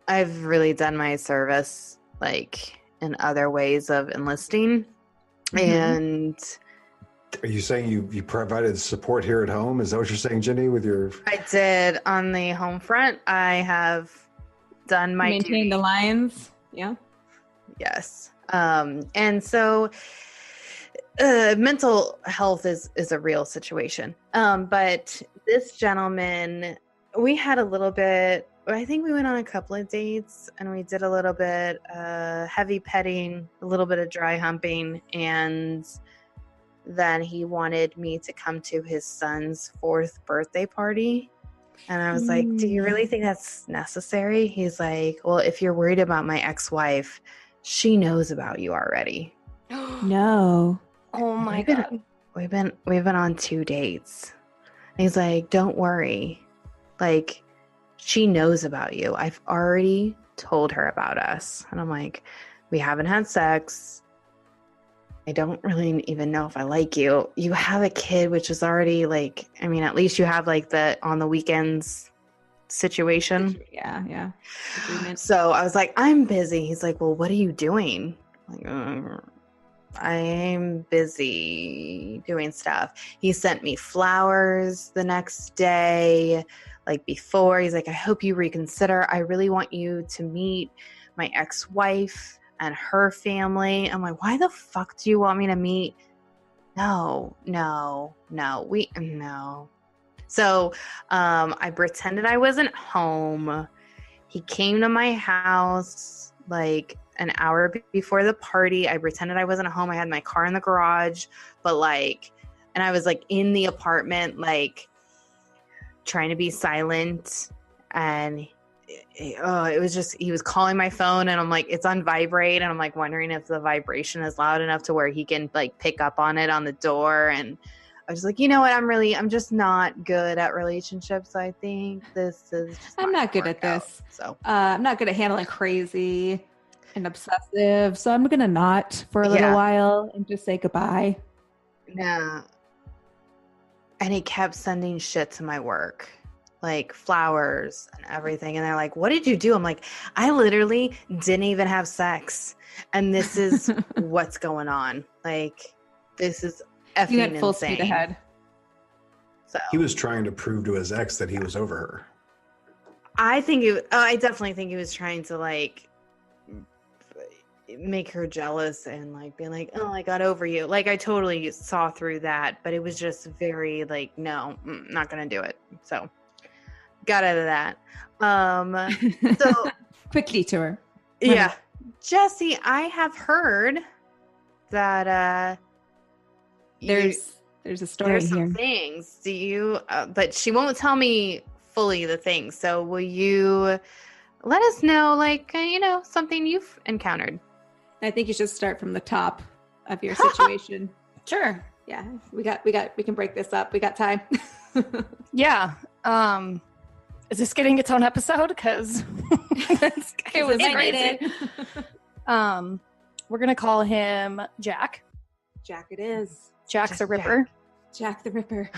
I've really done my service like in other ways of enlisting. And Are you saying you provided support here at home? Is that what you're saying, Jenny, with your... I did on the home front. I have done my maintain the lines. Yeah. Yes. And so mental health is a real situation. But this gentleman, we had a little bit, I think we went on a couple of dates and we did a little bit heavy petting, a little bit of dry humping, and then he wanted me to come to his son's 4th birthday party. And I was like, do you really think that's necessary? He's like, well, if you're worried about my ex-wife, she knows about you already. No. Oh my God. We've been on 2 dates. And he's like, don't worry. Like, she knows about you. I've already told her about us. And I'm like, we haven't had sex. I don't really even know if I like you. You have a kid, which is already like, I mean, at least you have like the on the weekends situation. Yeah. Agreement. So I was like, I'm busy. He's like, well, what are you doing? I'm like, I'm busy doing stuff. He sent me flowers the next day, like before. He's like, I hope you reconsider. I really want you to meet my ex-wife and her family. I'm like, why the fuck do you want me to meet? No. So I pretended I wasn't home. He came to my house like an hour before the party. I pretended I wasn't home. I had my car in the garage, but like, and I was like in the apartment, like trying to be silent. And it was just, he was calling my phone and I'm like, it's on vibrate. And I'm like wondering if the vibration is loud enough to where he can like pick up on it on the door. And I was like, you know what? I'm just not good at relationships. I think this is just I'm not good at this. So I'm not good at handling crazy and obsessive. So I'm going to not for a little while and just say goodbye. Yeah. And he kept sending shit to my work, like flowers and everything. And they're like, what did you do? I'm like, I literally didn't even have sex. And this is what's going on. Like, this is effing you went full insane. Speed ahead. So He was trying to prove to his ex that he was over her. I definitely think he was trying to like make her jealous and like being like, oh, I got over you. Like, I totally saw through that, but it was just very like, no, not gonna do it. So got out of that. So Quick detour. yeah. Jesse, I have heard that there's a story there's here. some things. Do you but she won't tell me fully the things. So will you let us know, like, something you've encountered? I think you should start from the top of your situation. Sure. Yeah, we can break this up. We got time. Yeah. Is this getting its own episode? Because it was crazy. We're gonna call him Jack. Jack it is. Jack's Just a Ripper. Jack the Ripper.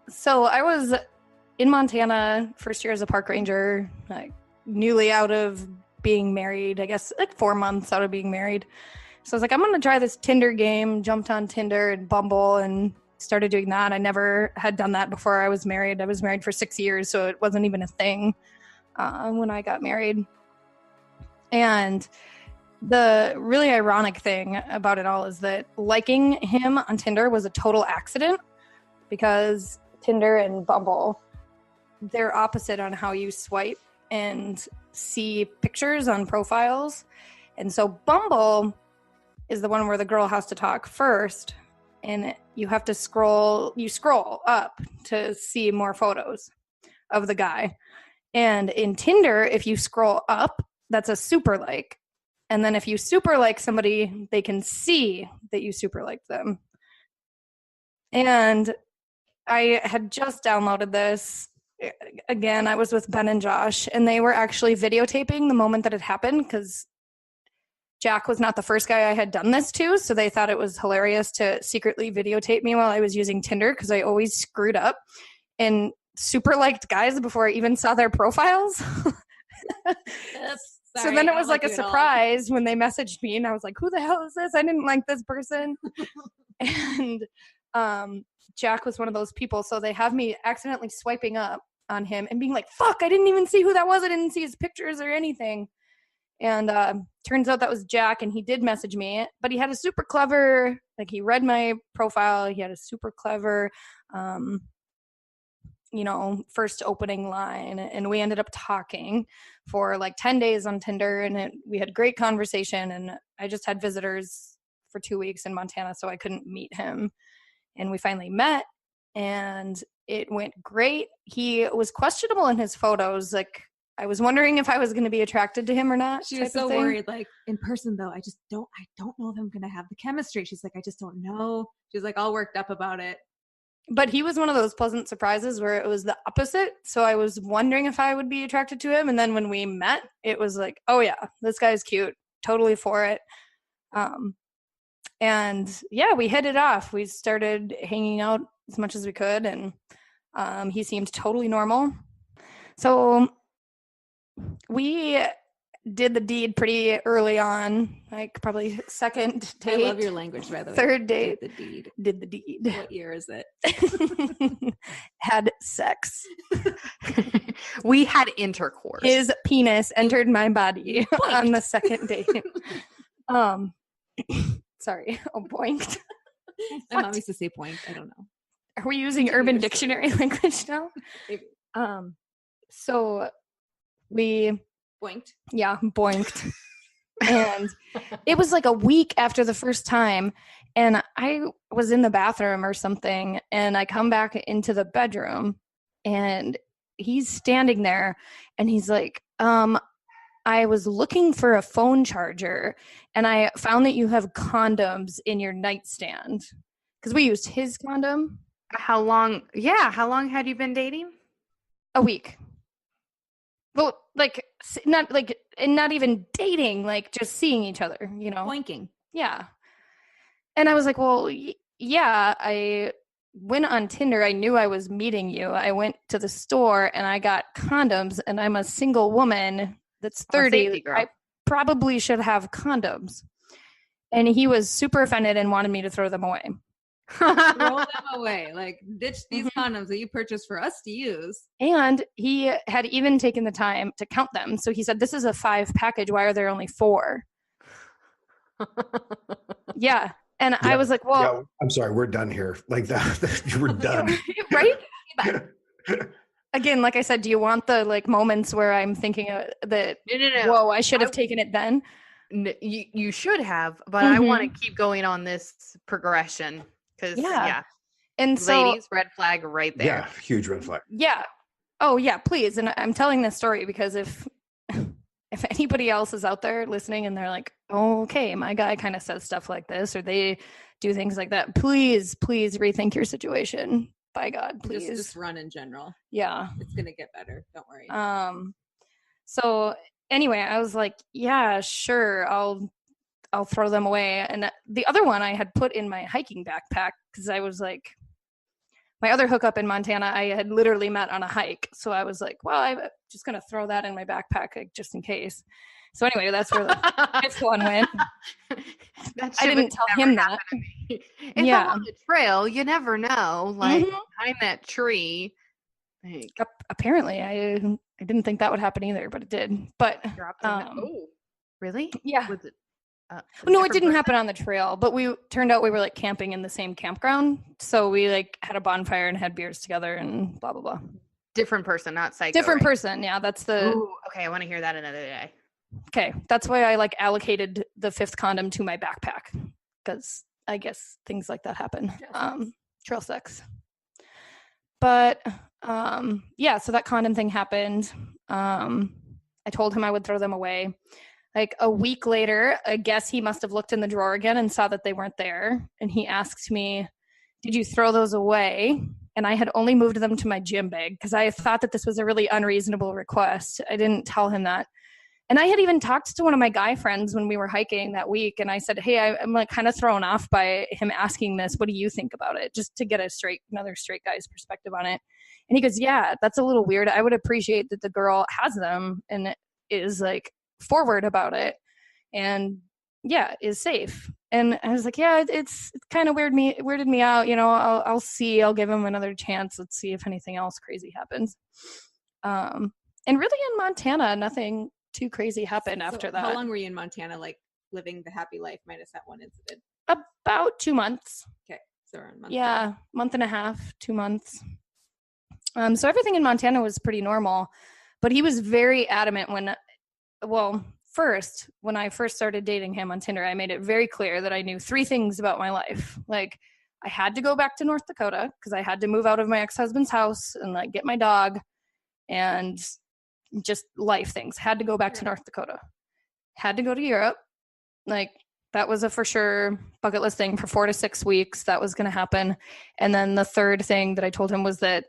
So I was in Montana, first year as a park ranger, like newly out of being married, I guess like 4 months out of being married. So I was like, I'm going to try this Tinder game, jumped on Tinder and Bumble and started doing that. I never had done that before I was married. I was married for 6 years, so it wasn't even a thing when I got married. And the really ironic thing about it all is that liking him on Tinder was a total accident, because Tinder and Bumble, they're opposite on how you swipe and see pictures on profiles. And so Bumble is the one where the girl has to talk first, and you have to scroll up to see more photos of the guy. And in Tinder, if you scroll up, that's a super like. And then if you super like somebody, they can see that you super liked them. And I had just downloaded this. Again, I was with Ben and Josh, and they were actually videotaping the moment that it happened, because Jack was not the first guy I had done this to, so they thought it was hilarious to secretly videotape me while I was using Tinder, because I always screwed up. And super liked guys before I even saw their profiles. So then it was like a surprise when they messaged me and I was like, who the hell is this? I didn't like this person. And Jack was one of those people. So they have me accidentally swiping up on him and being like, fuck, I didn't even see who that was. I didn't see his pictures or anything. And turns out that was Jack, and he did message me, but he had a super clever, like he read my profile. He had a super clever, first opening line, and we ended up talking for like 10 days on Tinder, and we had great conversation. And I just had visitors for 2 weeks in Montana, so I couldn't meet him. And we finally met, and it went great. He was questionable in his photos. Like, I was wondering if I was going to be attracted to him or not. She was so worried. Like, in person though, I don't know if I'm going to have the chemistry. She's like, I just don't know. She's like all worked up about it. But he was one of those pleasant surprises where it was the opposite. So I was wondering if I would be attracted to him. And then when we met, it was like, oh yeah, this guy's cute. Totally for it. And yeah, we hit it off. We started hanging out as much as we could. And he seemed totally normal. So we did the deed pretty early on, like probably second date. I love your language, by the way. Third date. Did the deed. What year is it? Had sex. We had intercourse. His penis entered my body on the second date. Sorry. Oh, boinked. My mom used to say point. I don't know. Are we using Urban Dictionary language now? Maybe. So we boinked. Yeah, boinked. And it was like a week after the first time, and I was in the bathroom or something, and I come back into the bedroom, and he's standing there, and he's like, I was looking for a phone charger, and I found that you have condoms in your nightstand. Because we used his condom. How long had you been dating? A week. Well, like, not even dating, like, just seeing each other, you know? Boinking. Yeah. And I was like, well, yeah, I went on Tinder. I knew I was meeting you. I went to the store, and I got condoms, and I'm a single woman that's 30. I probably should have condoms. And he was super offended and wanted me to throw them away. Throw them away. Like, ditch these condoms that you purchased for us to use. And he had even taken the time to count them. So he said, this is a 5 package. Why are there only 4? Yeah. And I was like, well, yeah, I'm sorry, we're done here. Like that, we're done. Right? Again, like I said, do you want the like moments where I'm thinking that, no. Whoa, I should have taken it then? You should have, but I want to keep going on this progression. Because, And so, ladies, red flag right there. Yeah, huge red flag. Yeah. Oh, yeah, please. And I'm telling this story because if anybody else is out there listening and they're like, oh, okay, my guy kind of says stuff like this, or they do things like that, please rethink your situation. By God, please. Just run in general. Yeah. It's going to get better. Don't worry. So anyway, I was like, yeah, sure. I'll throw them away. And the other one I had put in my hiking backpack because I was like, my other hookup in Montana, I had literally met on a hike. So I was like, well, I'm just going to throw that in my backpack like, just in case. So anyway, that's where the fifth one went. I didn't tell him that. If I'm on the trail, you never know. Like behind that tree. Like, apparently, I didn't think that would happen either, but it did. But oh, really? Yeah. Was it? No, it didn't happen on the trail, but we turned out we were like camping in the same campground. So we like had a bonfire and had beers together and blah, blah, blah. Different person, not psycho. Different person. Yeah. That's the. Ooh, okay. I want to hear that another day. Okay. That's why I like allocated the 5th condom to my backpack because I guess things like that happen. Trail sex. But yeah, so that condom thing happened. I told him I would throw them away. Like a week later, I guess he must have looked in the drawer again and saw that they weren't there. And he asked me, did you throw those away? And I had only moved them to my gym bag because I thought that this was a really unreasonable request. I didn't tell him that. And I had even talked to one of my guy friends when we were hiking that week. And I said, hey, I'm like kind of thrown off by him asking this. What do you think about it? Just to get another straight guy's perspective on it. And he goes, yeah, that's a little weird. I would appreciate that the girl has them and is like forward about it and yeah, is safe. And I was like, yeah, it's kind of weirded me out. You know, I'll see, I'll give him another chance. Let's see if anything else crazy happens. And really in Montana, nothing too crazy happened after that. How long were you in Montana, like living the happy life minus that one incident? About 2 months. Okay. So around a month. Yeah, month and a half, 2 months. So everything in Montana was pretty normal, but he was very adamant when I first started dating him on Tinder, I made it very clear that I knew 3 things about my life. Like I had to go back to North Dakota because I had to move out of my ex-husband's house and like get my dog and just life things. Had to go back to North Dakota. Had to go to Europe. Like that was a for sure bucket list thing for 4 to 6 weeks. That was going to happen. And then the third thing that I told him was that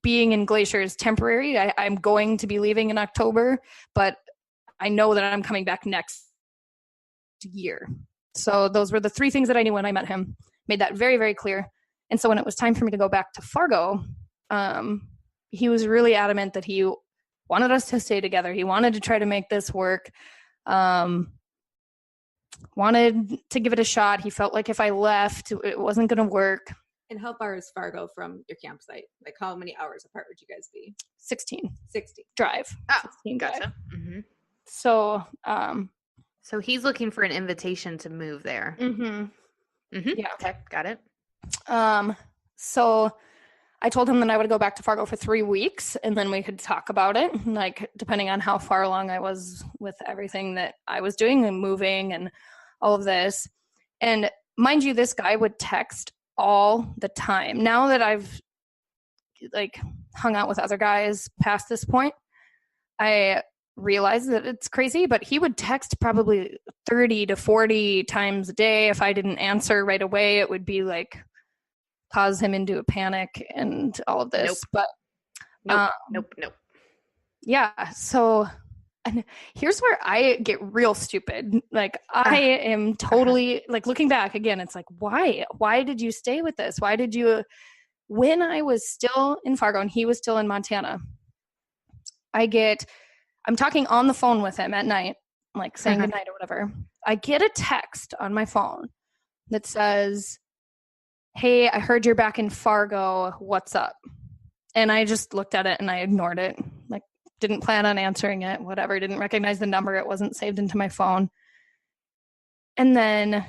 being in Glacier is temporary. I'm going to be leaving in October, but I know that I'm coming back next year. So those were the 3 things that I knew when I met him. Made that very, very clear. And so when it was time for me to go back to Fargo, he was really adamant that he wanted us to stay together. He wanted to try to make this work. Wanted to give it a shot. He felt like if I left, it wasn't going to work. And how far is Fargo from your campsite? Like how many hours apart would you guys be? 16. 60. Drive. Oh, 16 gotcha. drive. Mm-hmm. So, so he's looking for an invitation to move there. Mm-hmm. Mm-hmm. Yeah. Okay, got it. So I told him that I would go back to Fargo for 3 weeks and then we could talk about it, like depending on how far along I was with everything that I was doing and moving and all of this. And mind you, this guy would text all the time. Now that I've like hung out with other guys past this point, I realize that it's crazy, but he would text probably 30 to 40 times a day. If I didn't answer right away, it would be like cause him into a panic and all of this. Nope. But nope. Yeah. So, and here's where I get real stupid. Like I am totally like looking back again, it's like, why did you stay with this? Why did you, when I was still in Fargo and he was still in Montana, I'm talking on the phone with him at night, like saying goodnight or whatever. I get a text on my phone that says, hey, I heard you're back in Fargo. What's up? And I just looked at it and I ignored it. Like, didn't plan on answering it, whatever. Didn't recognize the number. It wasn't saved into my phone. And then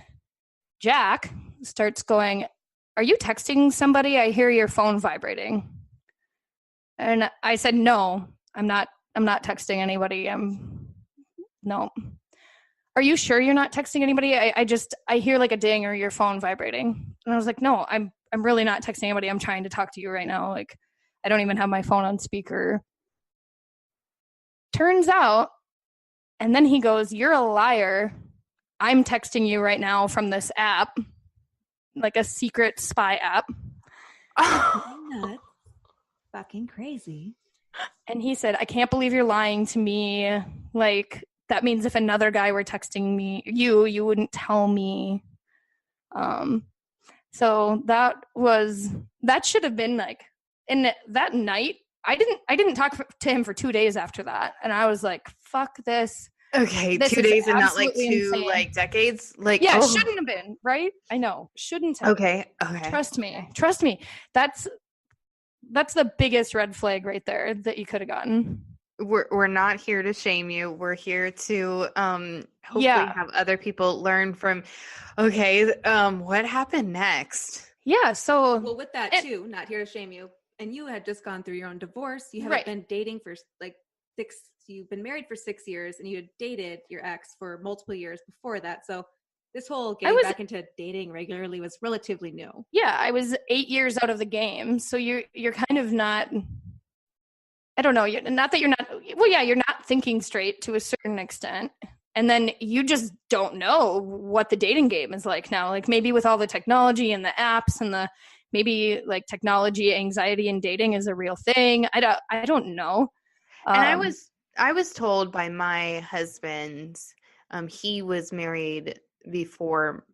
Jack starts going, are you texting somebody? I hear your phone vibrating. And I said, no, I'm not texting anybody. No. Are you sure you're not texting anybody? I hear like a ding or your phone vibrating. And I was like, no, I'm really not texting anybody. I'm trying to talk to you right now. Like, I don't even have my phone on speaker. Turns out, and then he goes, you're a liar. I'm texting you right now from this app, like a secret spy app. I'm not fucking crazy. And he said, I can't believe you're lying to me. Like, that means if another guy were texting me, you wouldn't tell me. So that should have been like, and that night, I didn't talk to him for 2 days after that. And I was like, fuck this. Okay, This 2 is days and not like absolutely 2 insane. like decades. Like Yeah, shouldn't have been, right? I know. Shouldn't have. Okay. Trust me. That's the biggest red flag right there that you could have gotten. We're not here to shame you. We're here to hopefully have other people learn from. Okay, what happened next? Yeah. So well, with that too, not here to shame you. And you had just gone through your own divorce. You haven't been dating for like 6. You've been married for 6 years, and you had dated your ex for multiple years before that. So this whole getting back into dating regularly was relatively new. Yeah, I was 8 years out of the game. So you're kind of not. I don't know. Not that you're not. Well, yeah, you're not thinking straight to a certain extent. And then you just don't know what the dating game is like now. Like maybe with all the technology and the apps and the maybe like technology anxiety in dating is a real thing. I don't know. And I was told by my husband, he was married before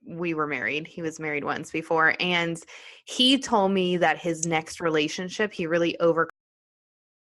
we were married. He was married once before. And he told me that his next relationship, he really overcome